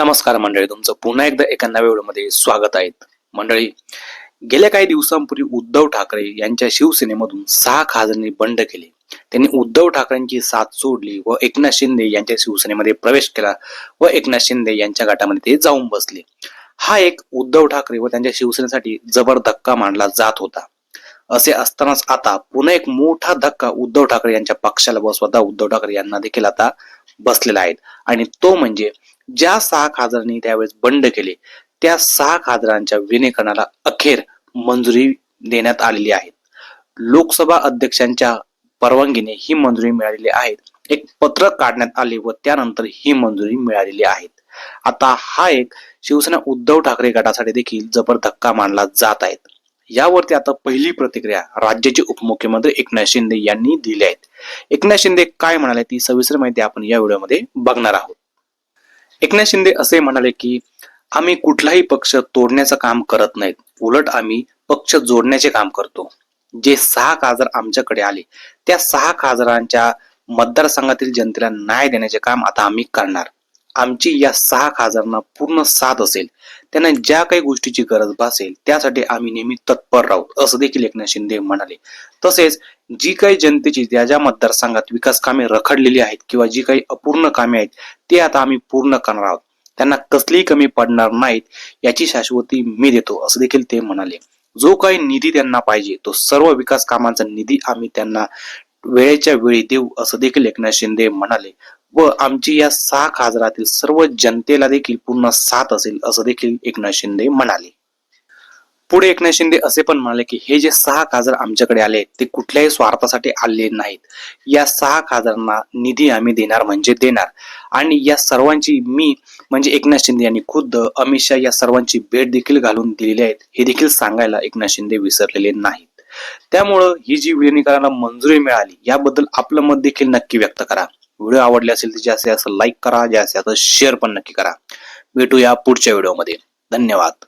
नमस्कार मंडळी, तुमचं पुन्हा एकदा एका नव्या व्हिडिओमध्ये स्वागत आहे. मंडळी, गेल्या काही दिवसांपूर्वी उद्धव ठाकरे यांच्या शिवसेनेमधून 6 खासदारांनी बंड केले. त्यांनी उद्धव ठाकरेंची साथ सोडली व एकनाथ शिंदे यांच्या शिवसेनेमध्ये प्रवेश केला व एकनाथ शिंदे यांच्या गटामध्ये ते जाऊन बसले. हा एक उद्धव ठाकरे व त्यांच्या शिवसेनेसाठी जबर धक्का मानला जात होता. असे असतानाच आता पुन्हा एक मोठा धक्का उद्धव ठाकरे यांच्या पक्षाला व स्वतः उद्धव ठाकरे यांना देखील आता बसलेला आहे. आणि तो म्हणजे ज्या 6 खासदारांनी त्यावेळेस बंड केले त्या 6 खासदारांच्या विलीनीकरणाला अखेर मंजुरी देण्यात आलेली आहे. लोकसभा अध्यक्षांच्या परवानगीने ही मंजुरी मिळालेली आहे. एक पत्रक काढण्यात आले व त्यानंतर ही मंजुरी मिळालेली आहे. आता हा एक शिवसेना उद्धव ठाकरे गटासाठी देखील जबर धक्का मानला जात आहे. यावरती आता पहिली प्रतिक्रिया राज्याचे उपमुख्यमंत्री एकनाथ शिंदे यांनी दिली आहे. एकनाथ शिंदे काय म्हणाले ती सविस्तर माहिती आपण या व्हिडिओमध्ये बघणार आहोत. एकनाथ शिंदे असे म्हणाले की आम्ही कुठलाही पक्ष तोडण्याचं काम करत नाहीत, उलट आम्ही पक्ष जोडण्याचे काम करतो. जे 6 खासदार आमच्याकडे आले त्या 6 खासदारांच्या मतदारसंघातील जनतेला न्याय देण्याचे काम आता आम्ही करणार. आमची या 6 खासदारांना पूर्ण साथ असेल. त्यांना ज्या काही गोष्टीची गरज भासेल त्यासाठी आम्ही नेहमी तत्पर राहू, असं देखील एकनाथ शिंदे म्हणाले. तसेच जी काही जनतेची त्या ज्या मतदारसंघात विकास कामे रखडलेली आहेत किंवा जी काही अपूर्ण कामे आहेत ते आता आम्ही पूर्ण करणार आहोत. त्यांना कसलीही कमी पडणार नाहीत याची शाश्वती मी देतो, असं देखील ते म्हणाले. जो काही निधी त्यांना पाहिजे तो सर्व विकास कामांचा निधी आम्ही त्यांना वेळेच्या वेळी देऊ, असं देखील एकनाथ शिंदे म्हणाले. व आमची या 6 खासदारातील सर्व जनतेला देखील पूर्ण साथ असेल, असं देखील एकनाथ शिंदे म्हणाले. पुढे एकनाथ शिंदे असे पण म्हणाले की हे जे 6 खासदार आमच्याकडे आले ते कुठल्याही स्वार्थासाठी आले नाहीत. या 6 खासदारांना निधी आम्ही देणार म्हणजे देणार. आणि या सर्वांची मी म्हणजे एकनाथ शिंदे यांनी खुद्द अमित शहा या सर्वांची भेट देखील घालून दिलेली आहेत, हे देखील सांगायला एकनाथ शिंदे विसरलेले नाहीत. त्यामुळं ही जी विलीनीकरणाला मंजुरी मिळाली याबद्दल आपलं मत देखील नक्की व्यक्त करा. व्हिडिओ आवडले असेल तर जास्तीत जास्त लाईक करा, जास्तीत जास्त शेअर पण नक्की करा. भेटूया पुढच्या व्हिडिओमध्ये. धन्यवाद.